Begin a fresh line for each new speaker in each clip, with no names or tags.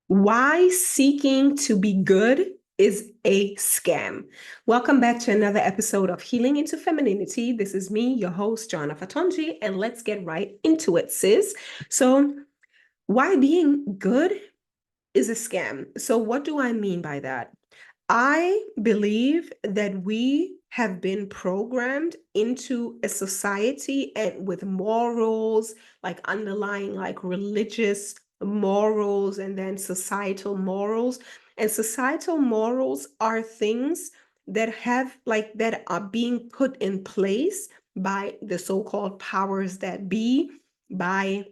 Why seeking to be good is a scam. Welcome back to another episode of Healing into Femininity. This is me, your host, Joanna Fatonji, and let's get right into it, sis. So, why being good is a scam? So, what do I mean by that? I believe that we have been programmed into a society and with morals, like underlying like religious morals and then societal morals. And societal morals are things that have like that are being put in place by the so-called powers that be, by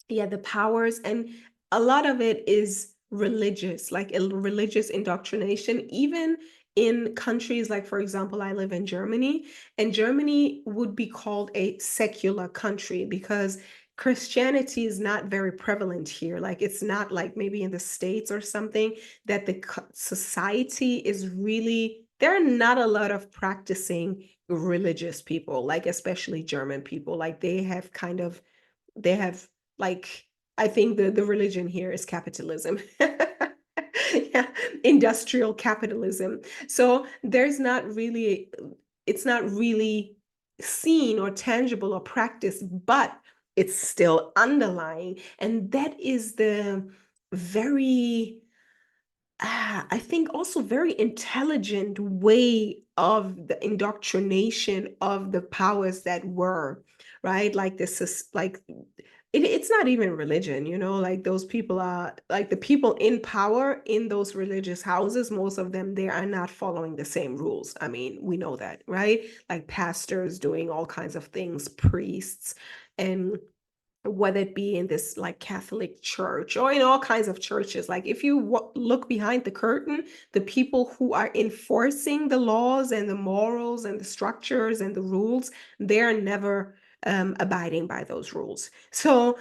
the powers, and a lot of it is religious, like a religious indoctrination, even in countries like, for example, I live in Germany, and Germany would be called a secular country because Christianity is not very prevalent here. Like it's not like maybe in the States or something that the society is really, there are not a lot of practicing religious people, like especially German people. Like they have like, I think the religion here is capitalism. Yeah, industrial capitalism. So there's not really, it's not really seen or tangible or practiced, but it's still underlying. And that is the very, I think also very intelligent way of the indoctrination of the powers that were, right? Like this is like it's not even religion, like those people are like the people in power in those religious houses, most of them, they are not following the same rules. I mean, we know that, right? Like pastors doing all kinds of things, priests, and whether it be in this like Catholic church or in all kinds of churches. Like if you look behind the curtain, the people who are enforcing the laws and the morals and the structures and the rules, they're never abiding by those rules. So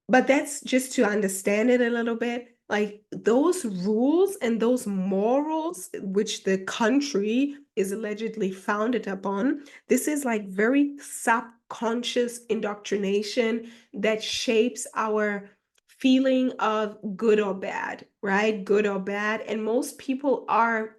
but that's just to understand it a little bit. Like those rules and those morals, which the country is allegedly founded upon, this is like very subconscious indoctrination that shapes our feeling of good or bad, right? Good or bad. And most people are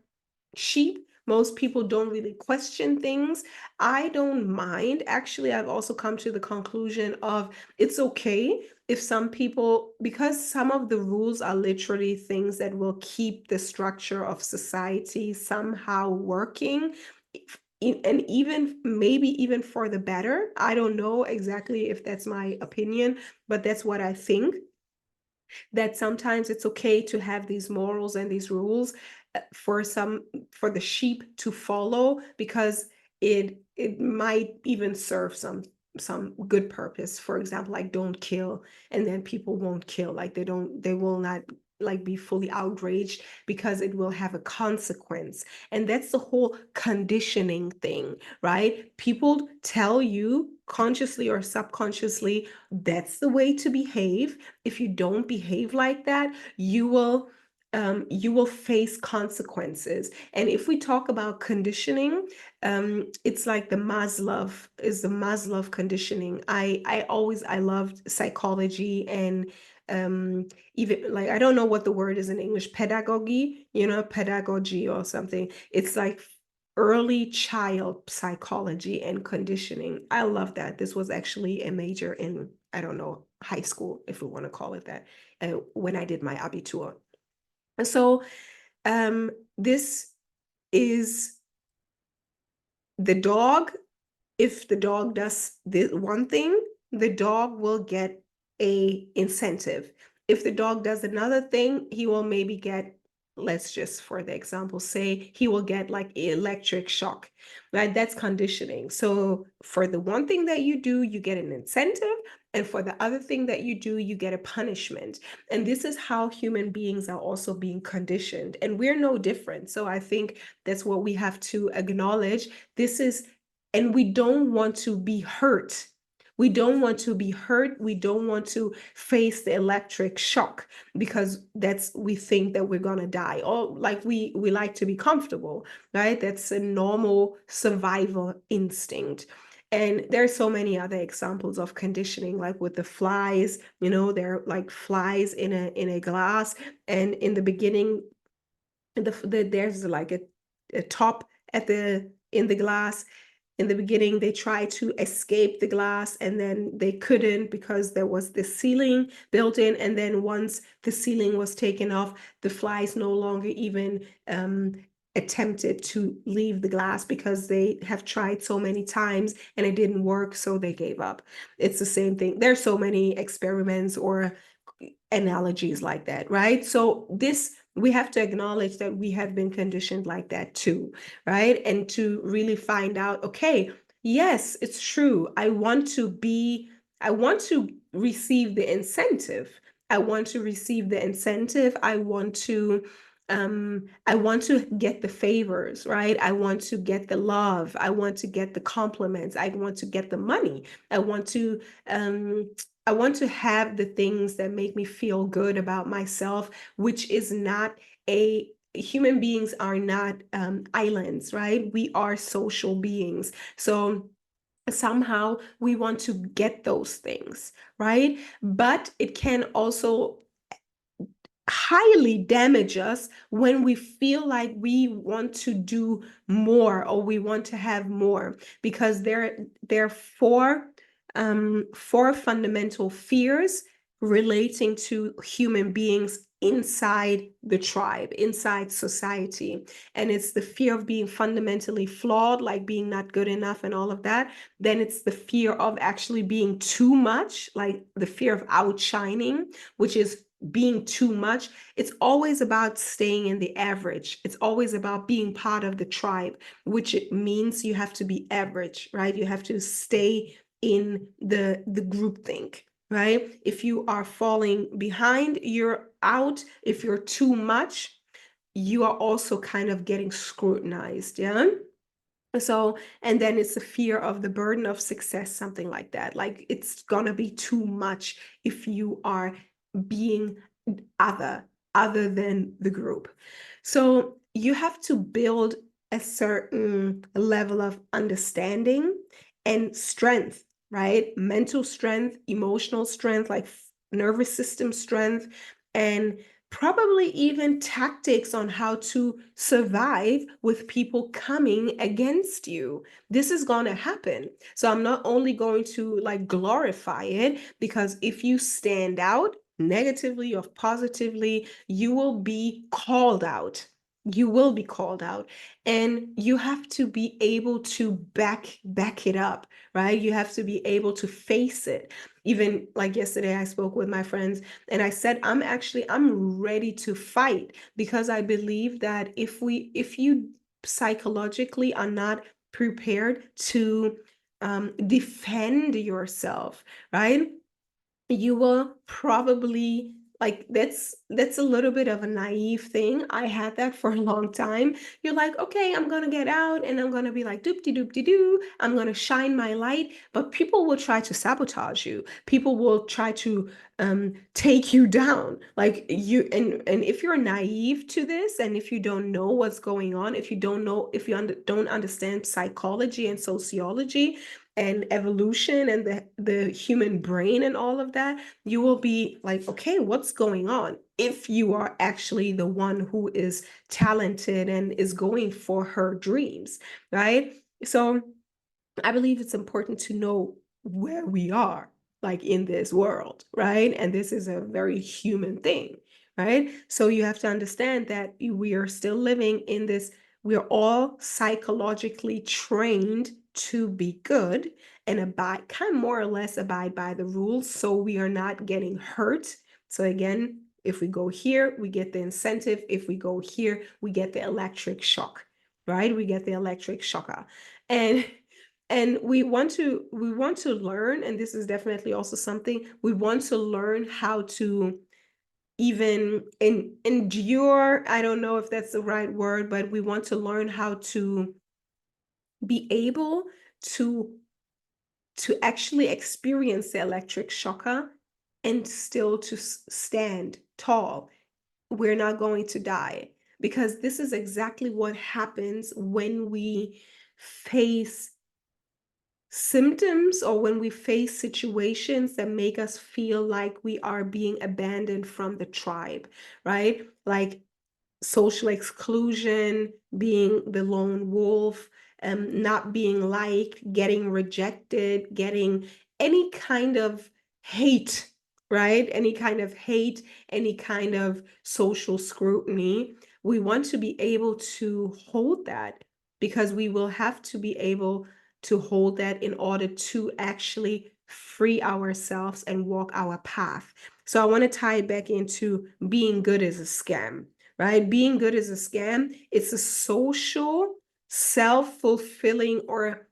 sheep. Most people don't really question things. I don't mind. Actually, I've also come to the conclusion of it's okay if some people, because some of the rules are literally things that will keep the structure of society somehow working, and even maybe even for the better. I don't know exactly if that's my opinion, but that's what I think, that sometimes it's okay to have these morals and these rules for the sheep to follow, because it might even serve some good purpose. For example, like don't kill, and then people won't kill. Like they will not like be fully outraged because it will have a consequence. And that's the whole conditioning thing, right? People tell you consciously or subconsciously that's the way to behave. If you don't behave like that, you will face consequences. And if we talk about conditioning, it's like the Maslow conditioning. I loved psychology, and even like I don't know what the word is in English, pedagogy, pedagogy or something. It's like early child psychology and conditioning. I love that. This was actually a major in, I don't know, high school, if we want to call it that, when I did my Abitur. And so this is the dog. If the dog does the one thing, the dog will get a incentive. If the dog does another thing, he will maybe get, let's just for the example say, he will get like electric shock, right? That's conditioning. So for the one thing that you do, you get an incentive, and for the other thing that you do, you get a punishment. And this is how human beings are also being conditioned, and we're no different. So I think that's what we have to acknowledge. This is, and we don't want to be hurt. We don't want to be hurt. We don't want to face the electric shock, because we think that we're gonna die. Or like we like to be comfortable, right? That's a normal survival instinct. And there's so many other examples of conditioning, like with the flies, they're like flies in a glass. And in the beginning, there's like a top in the glass. In the beginning, they tried to escape the glass and then they couldn't because there was this ceiling built in. And then once the ceiling was taken off, the flies no longer even attempted to leave the glass because they have tried so many times and it didn't work, so they gave up. It's the same thing. There's so many experiments or analogies like that, right? So we have to acknowledge that we have been conditioned like that too, right? And to really find out, okay, yes, it's true. I want to receive the incentive. I want to receive the incentive. I want to get the favors, right? I want to get the love. I want to get the compliments. I want to get the money. I want to um, I want to have the things that make me feel good about myself, which is not human beings are not islands, right? We are social beings. So somehow we want to get those things, right? But it can also highly damage us when we feel like we want to do more or we want to have more, because there are four fundamental fears relating to human beings inside the tribe, inside society. And it's the fear of being fundamentally flawed, like being not good enough and all of that. Then it's the fear of actually being too much, like the fear of outshining, which is being too much. It's always about staying in the average. It's always about being part of the tribe, which it means you have to be average, right? You have to stay in the groupthink, right? If you are falling behind, you're out. If you're too much, you are also kind of getting scrutinized, yeah? So, and then it's the fear of the burden of success, something like that. Like it's gonna be too much if you are being other, other than the group. So you have to build a certain level of understanding and strength, right? Mental strength, emotional strength, like nervous system strength, and probably even tactics on how to survive with people coming against you. This is going to happen. So I'm not only going to like glorify it, because if you stand out negatively or positively, you will be called out. You will be called out, and you have to be able to back it up, right? You have to be able to face it. Even like yesterday, I spoke with my friends and I said, I'm ready to fight, because I believe that if you psychologically are not prepared to defend yourself, right? You will probably, like, that's a little bit of a naive thing. I had that for a long time. You're like, okay, I'm gonna get out and I'm gonna be like doopty doopty doo. I'm gonna shine my light, but people will try to sabotage you. People will try to take you down. Like and if you're naive to this, and if you don't know what's going on, if you don't know, if you don't understand psychology and sociology and evolution and the human brain and all of that, you will be like, okay, what's going on? If you are actually the one who is talented and is going for her dreams, right? So I believe it's important to know where we are, like in this world, right? And this is a very human thing, right? So you have to understand that we are still living in this, we're all psychologically trained to be good and abide, kind of more or less abide by the rules, so we are not getting hurt. So again, if we go here, we get the incentive. If we go here, we get the electric shock, right? We get the electric shocker. And we want to learn, and this is definitely also something we want to learn, how to even endure. I don't know if that's the right word, but we want to learn how to be able to actually experience the electric shocker and still to stand tall. We're not going to die, because this is exactly what happens when we face symptoms or when we face situations that make us feel like we are being abandoned from the tribe, right? Like social exclusion, being the lone wolf, not being liked, getting rejected, getting any kind of hate, right? Any kind of hate, any kind of social scrutiny. We want to be able to hold that because we will have to be able to hold that in order to actually free ourselves and walk our path. So I want to tie it back into being good is a scam, right? Being good is a scam. It's a social, self-fulfilling, or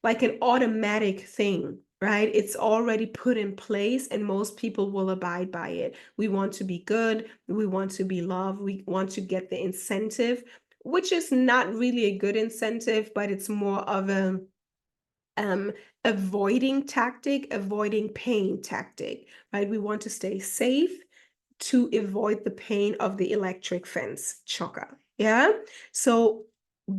like an automatic thing, right? It's already put in place and most people will abide by it. We want to be good. We want to be loved. We want to get the incentive, which is not really a good incentive, but it's more of a um, avoiding tactic, avoiding pain tactic, right? We want to stay safe to avoid the pain of the electric fence choker. Yeah. So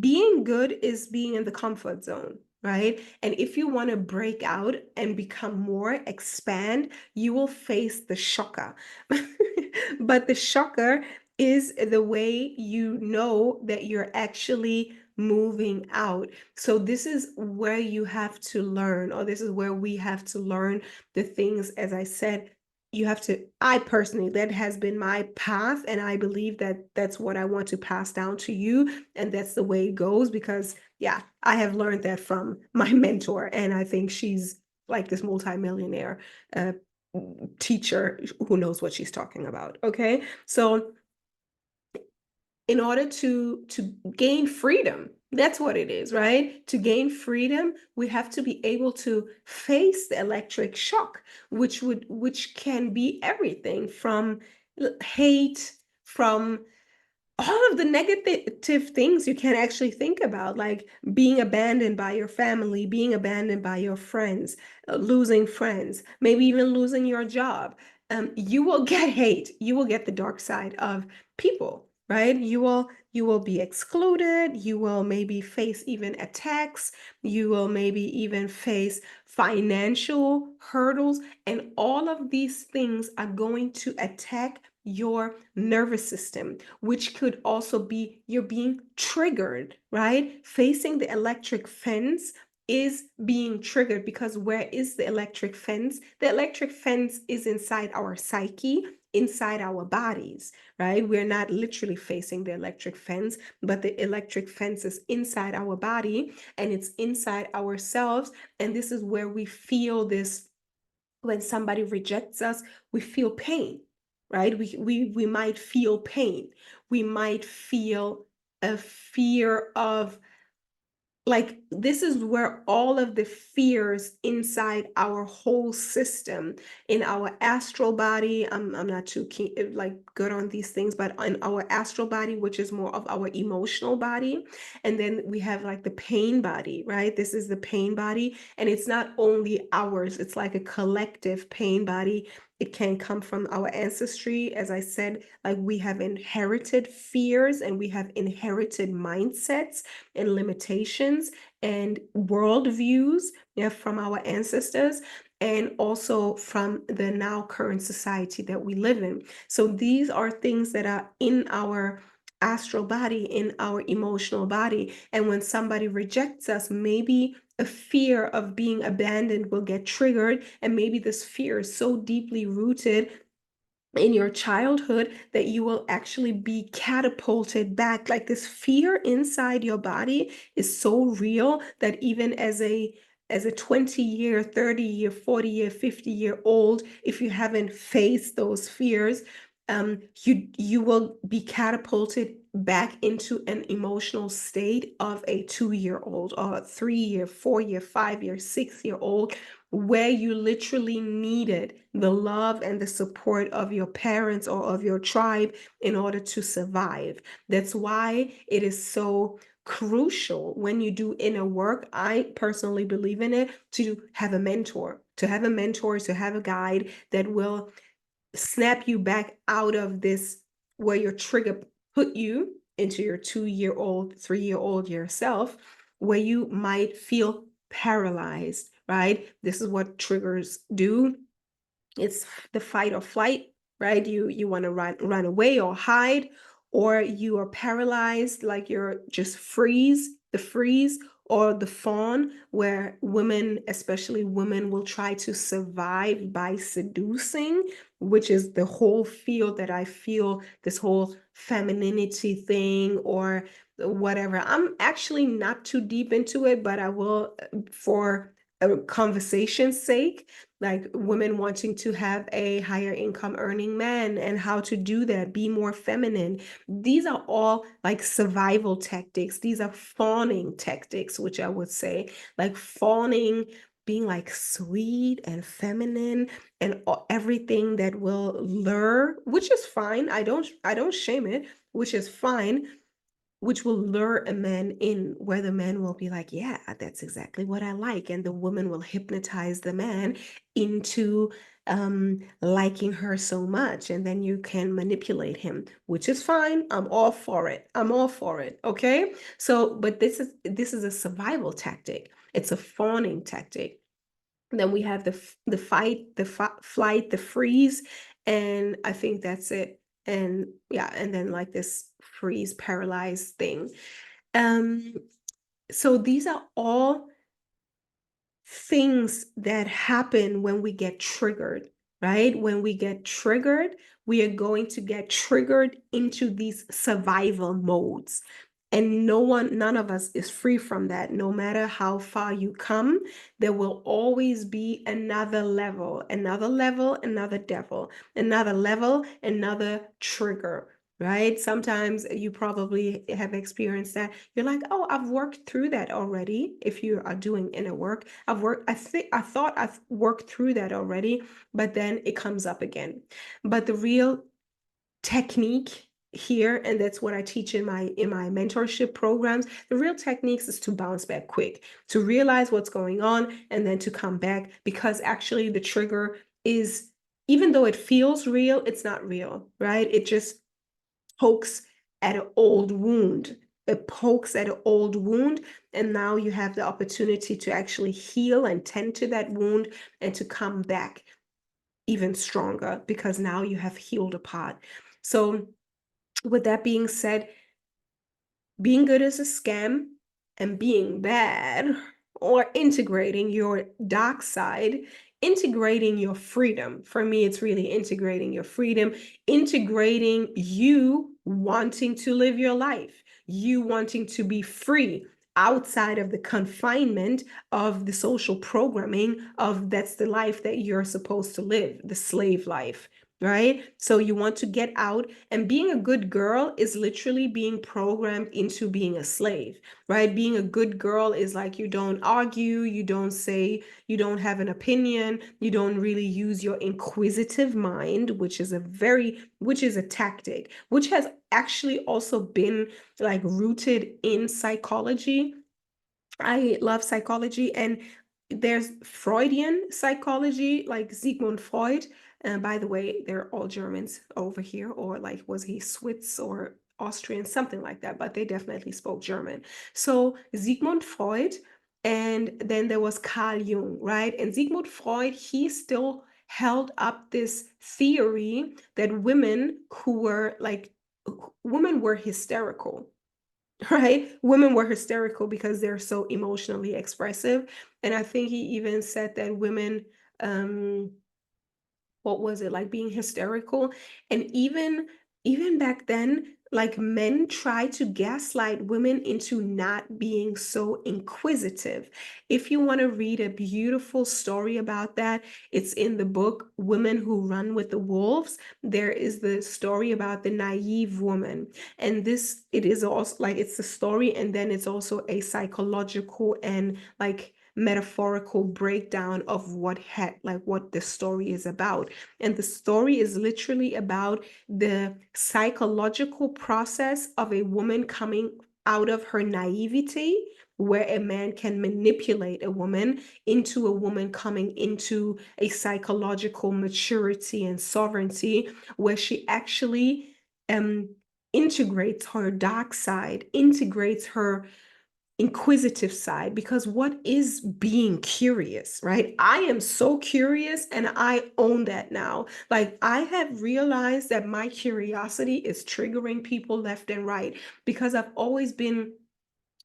being good is being in the comfort zone, right? And if you want to break out and become more, expand, you will face the shocker. But the shocker is the way you know that you're actually moving out. So this is where you have to learn, or this is where we have to learn the things, as I said, you have to, I personally, that has been my path, and I believe that that's what I want to pass down to you, and that's the way it goes, because yeah, I have learned that from my mentor, and I think she's like this multimillionaire uh, teacher who knows what she's talking about. Okay, so in order to gain freedom, that's what it is, right? To gain freedom, we have to be able to face the electric shock, which can be everything from hate, from all of the negative things you can actually think about, like being abandoned by your family, being abandoned by your friends, losing friends, maybe even losing your job. You will get hate. You will get the dark side of people, right? You will be excluded. You will maybe face even attacks. You will maybe even face financial hurdles, and all of these things are going to attack your nervous system, which could also be you're being triggered, right? Facing the electric fence is being triggered, because where is the electric fence? The electric fence is inside our psyche, inside our bodies, right? We're not literally facing the electric fence, but the electric fence is inside our body and it's inside ourselves. And this is where we feel this. When somebody rejects us, we feel pain, right? We might feel pain. We might feel a fear of, like, this is where all of the fears inside our whole system, in our astral body, I'm not too keen, like good on these things, but in our astral body, which is more of our emotional body, and then we have like the pain body, right? This is the pain body, and it's not only ours, it's like a collective pain body. It can come from our ancestry. As I said, like we have inherited fears and we have inherited mindsets and limitations and worldviews, yeah, from our ancestors, and also from the now current society that we live in. So these are things that are in our astral body, in our emotional body. And when somebody rejects us, maybe a fear of being abandoned will get triggered. And maybe this fear is so deeply rooted in your childhood that you will actually be catapulted back. Like, this fear inside your body is so real that even as a 20-year, 30-year, 40-year, 50-year old, if you haven't faced those fears, you will be catapulted back into an emotional state of a 2-year old or a 3-year, 4-year, 5-year, 6-year old, where you literally needed the love and the support of your parents or of your tribe in order to survive. That's why it is so crucial when you do inner work. I personally believe in it, to have a mentor, to have a mentor, to have a guide that will snap you back out of this, where your trigger put you into your 2-year old, 3-year old yourself, where you might feel paralyzed, right? This is what triggers do. It's the fight or flight, right? You want to run away or hide, or you are paralyzed, like you're just freeze, or the fawn, where women, especially women, will try to survive by seducing, which is the whole field that I feel, this whole femininity thing or whatever. I'm actually not too deep into it, but I will, for a conversation's sake, like women wanting to have a higher income earning man and how to do that, be more feminine. These are all like survival tactics. These are fawning tactics, which I would say, like fawning, being like sweet and feminine and everything that will lure, which is fine. I don't shame it, which is fine, which will lure a man in, where the man will be like, yeah, that's exactly what I like. And the woman will hypnotize the man into liking her so much. And then you can manipulate him, which is fine. I'm all for it. I'm all for it. Okay. So, but this is a survival tactic. It's a fawning tactic. Then we have the fight, the flight, the freeze, and I think that's it. And yeah, and then like this freeze paralyzed thing. Um, so these are all things that happen when we get triggered, right? When we get triggered, we are going to get triggered into these survival modes. And none of us is free from that. No matter how far you come, there will always be another level, another devil, another level, another trigger, right? Sometimes you probably have experienced that. You're like, oh, I've worked through that already. If you are doing inner work, I thought I've worked through that already, but then it comes up again. But the real technique here, and that's what I teach in my mentorship programs, the real techniques is to bounce back quick, to realize what's going on, and then to come back, because actually the trigger is, even though it feels real, it's not real, right? It just pokes at an old wound. It pokes at an old wound, and now you have the opportunity to actually heal and tend to that wound and to come back even stronger, because now you have healed a part. So with that being said, being good is a scam, and being bad, or integrating your dark side, integrating your freedom. For me, it's really integrating your freedom, integrating you wanting to live your life, you wanting to be free outside of the confinement of the social programming of that's the life that you're supposed to live, the slave life. Right? So you want to get out, and being a good girl is literally being programmed into being a slave, right? Being a good girl is like you don't argue, you don't say, you don't have an opinion, you don't really use your inquisitive mind, which is a tactic, which has actually also been like rooted in psychology. I love psychology, and there's Freudian psychology, like Sigmund Freud. And by the way, they're all Germans over here, or like, was he Swiss or Austrian, something like that, but they definitely spoke German. So Sigmund Freud, and then there was Carl Jung, right? And Sigmund Freud, he still held up this theory that women were hysterical, right? Women were hysterical because they're so emotionally expressive. And I think he even said that women, um, what was it, like being hysterical, and even back then, like men try to gaslight women into not being so inquisitive. If you want to read a beautiful story about that, it's in the book Women Who Run with the Wolves. There is the story about the naive woman, and this, it is also like, it's a story, and then it's also a psychological and like metaphorical breakdown of what the story is about. And the story is literally about the psychological process of a woman coming out of her naivety, where a man can manipulate a woman into a woman coming into a psychological maturity and sovereignty, where she actually um integrates her dark side, integrates her inquisitive side, because what is being curious, right? I am so curious and I own that now. Like, I have realized that my curiosity is triggering people left and right because I've always been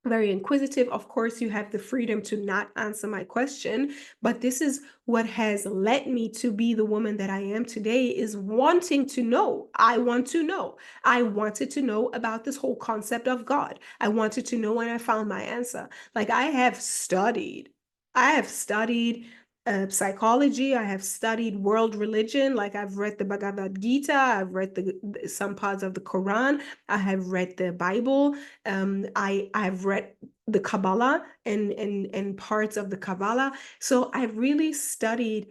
very inquisitive. Of course, you have the freedom to not answer my question, but this is what has led me to be the woman that I am today, is wanting to know. I want to know. I wanted to know about this whole concept of God. I wanted to know, and I found my answer. Like, I have studied psychology. I have studied world religion. Like, I've read the Bhagavad Gita. I've read some parts of the Quran. I have read the Bible. I've read the Kabbalah and parts of the Kabbalah. So I've really studied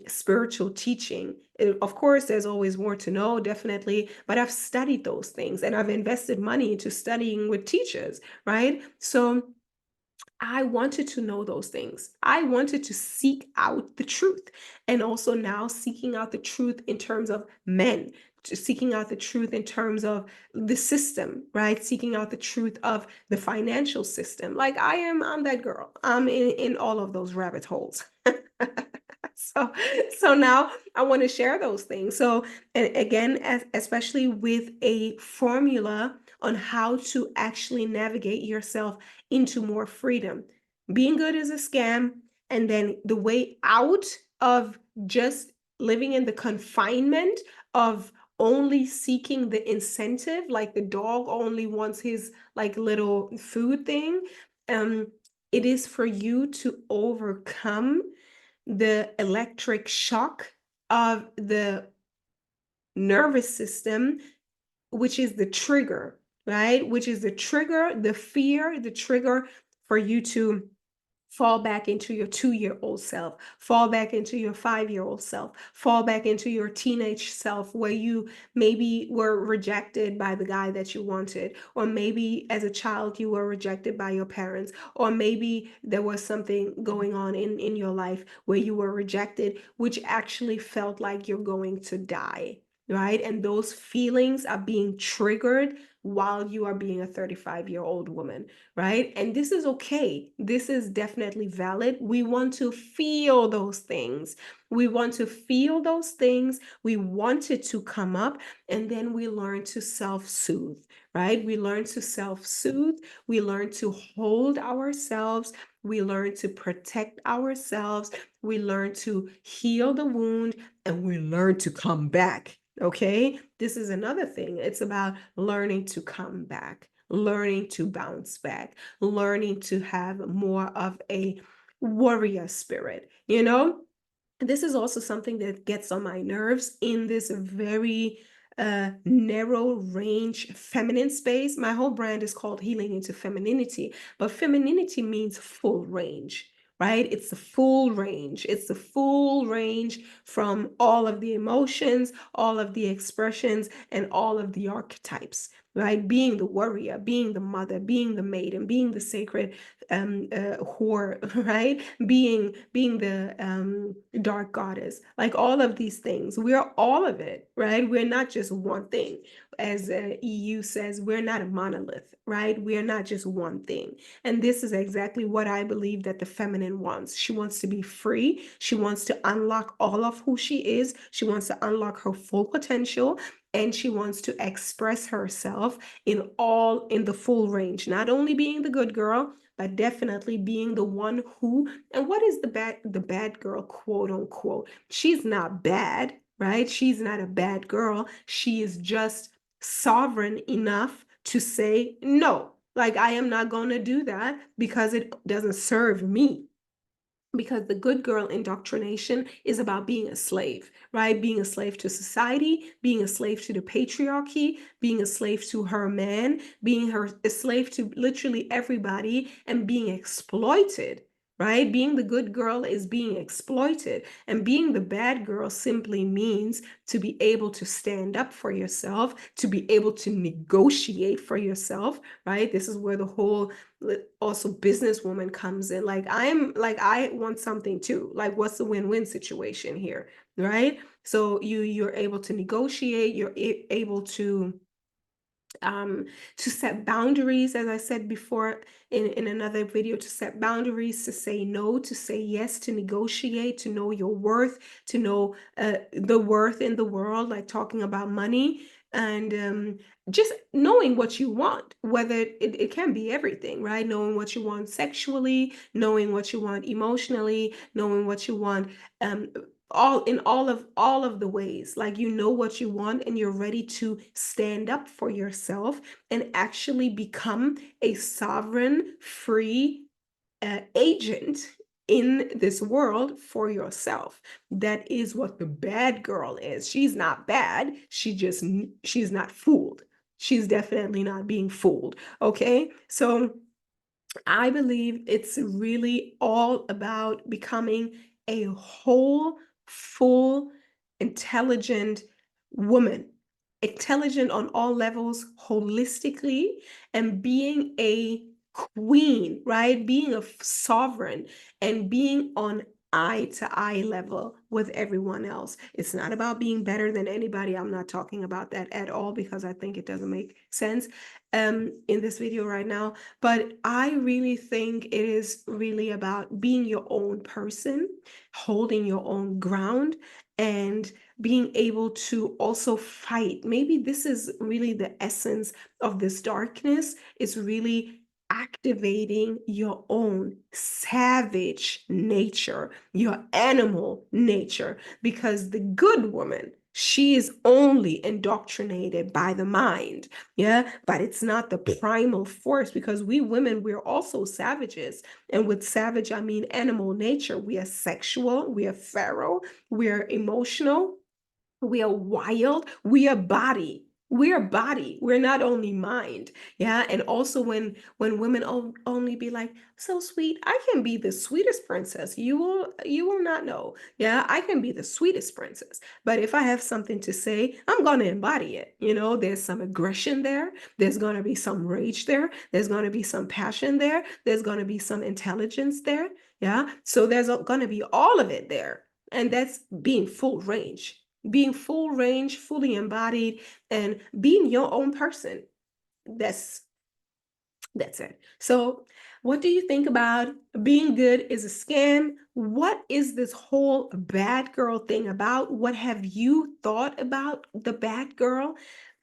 spiritual teaching. Of course, there's always more to know, definitely, but I've studied those things and I've invested money into studying with teachers, right? So I wanted to know those things. I wanted to seek out the truth, and also now seeking out the truth in terms of men, seeking out the truth in terms of the system, right? Seeking out the truth of the financial system. Like, I'm that girl. I'm in all of those rabbit holes. So, so now I want to share those things. So, and again, especially with a formula on how to actually navigate yourself into more freedom. Being good is a scam, and then the way out of just living in the confinement of only seeking the incentive, like the dog only wants his like little food thing. Um, it is for you to overcome the electric shock of the nervous system, which is the trigger, right? Which is the trigger, the fear, the trigger for you to fall back into your 2-year-old self, fall back into your 5-year-old self, fall back into your teenage self where you maybe were rejected by the guy that you wanted, or maybe as a child you were rejected by your parents, or maybe there was something going on in your life where you were rejected, which actually felt like you're going to die, right? And those feelings are being triggered while you are being a 35-year-old woman, right? And this is okay. This is definitely valid. We want to feel those things. We want to feel those things. We want it to come up, and then we learn to self-soothe, right? We learn to self-soothe. We learn to hold ourselves. We learn to protect ourselves. We learn to heal the wound, and we learn to come back. Okay, this is another thing. It's about learning to come back, learning to bounce back, learning to have more of a warrior spirit. This is also something that gets on my nerves in this very narrow range feminine space. My whole brand is called Healing into Femininity, but femininity means full range, right? It's the full range. It's the full range from all of the emotions, all of the expressions, and all of the archetypes, right? Being the warrior, being the mother, being the maiden, being the sacred whore, right? Being the dark goddess, like all of these things. We're all of it, right? We're not just one thing. As EU says, we're not a monolith, right? We are not just one thing. And this is exactly what I believe that the feminine wants. She wants to be free. She wants to unlock all of who she is. She wants to unlock her full potential. And she wants to express herself in the full range, not only being the good girl, but definitely being the one who, and what is the bad girl, quote unquote? She's not bad, right? She's not a bad girl. She is just sovereign enough to say no. Like, I am not going to do that because it doesn't serve me. Because the good girl indoctrination is about being a slave, right? Being a slave to society, being a slave to the patriarchy, being a slave to her man, being a slave to literally everybody, and being exploited, right? Being the good girl is being exploited, and being the bad girl simply means to be able to stand up for yourself, to be able to negotiate for yourself, right? This is where the whole also businesswoman comes in. Like, I want something too. Like, what's the win-win situation here, right? So you're able to negotiate, you're able to to set boundaries, as I said before in another video, to set boundaries, to say no, to say yes, to negotiate, to know your worth, to know the worth in the world, like talking about money, and just knowing what you want, whether it can be everything, right? Knowing what you want sexually, knowing what you want emotionally, knowing what you want um, all of the ways, like you know what you want and you're ready to stand up for yourself and actually become a sovereign free agent in this world for yourself. That is what the bad girl is. She's not bad, she's not fooled. She's definitely not being fooled. Okay, so I believe it's really all about becoming a whole, full, intelligent woman, intelligent on all levels, holistically, and being a queen, right? Being a sovereign and being on eye to eye level with everyone else. It's not about being better than anybody. I'm not talking about that at all because I think it doesn't make sense in this video right now. But I really think it is really about being your own person, holding your own ground, and being able to also fight. Maybe this is really the essence of this darkness, is really activating your own savage nature, your animal nature, because the good woman, she is only indoctrinated by the mind. Yeah, but it's not the primal force, because we women, we're also savages. And with savage, I mean animal nature. We are sexual, we are feral, we are emotional, we are wild, we are body. We are body. We're not only mind. Yeah. And also when women only be like, so sweet, I can be the sweetest princess. You will not know. Yeah, I can be the sweetest princess. But if I have something to say, I'm gonna embody it. There's some aggression there, there's gonna be some rage there, there's gonna be some passion there, there's gonna be some intelligence there. Yeah. So there's gonna be all of it there. And that's being full range, being full range, fully embodied, and being your own person. That's that's it. So, what do you think about being good is a scam? What is this whole bad girl thing about? What have you thought about the bad girl?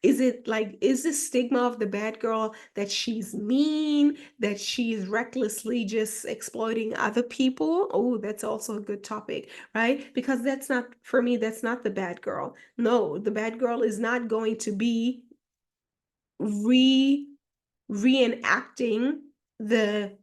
Is it like, is the stigma of the bad girl that she's mean, that she's recklessly just exploiting other people? Oh, that's also a good topic, right? Because that's not, for me, that's not the bad girl. No, the bad girl is not going to be re reenacting the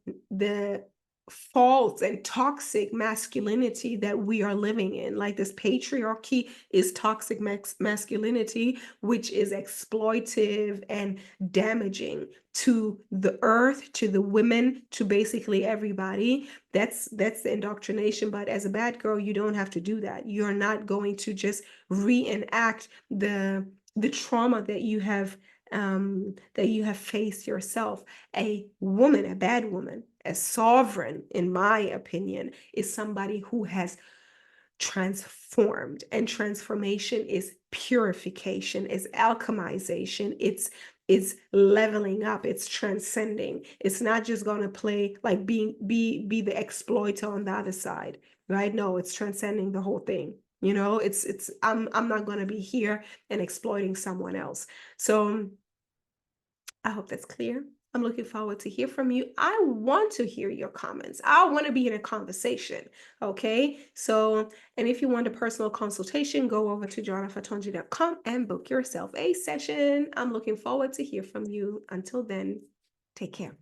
false and toxic masculinity that we are living in. Like, this patriarchy is toxic masculinity, which is exploitive and damaging to the earth, to the women, to basically everybody. That's the indoctrination. But as a bad girl, you don't have to do that. You're not going to just reenact the trauma that you have faced yourself. A woman, a bad woman, a sovereign, in my opinion, is somebody who has transformed, and transformation is purification, is alchemization, it's leveling up, it's transcending. It's not just going to play like be the exploiter on the other side, right? No, it's transcending the whole thing. It's I'm not going to be here and exploiting someone else. So I hope that's clear. I'm looking forward to hear from you. I want to hear your comments. I want to be in a conversation. Okay. So, and if you want a personal consultation, go over to jonafatonji.com and book yourself a session. I'm looking forward to hear from you. Until then, take care.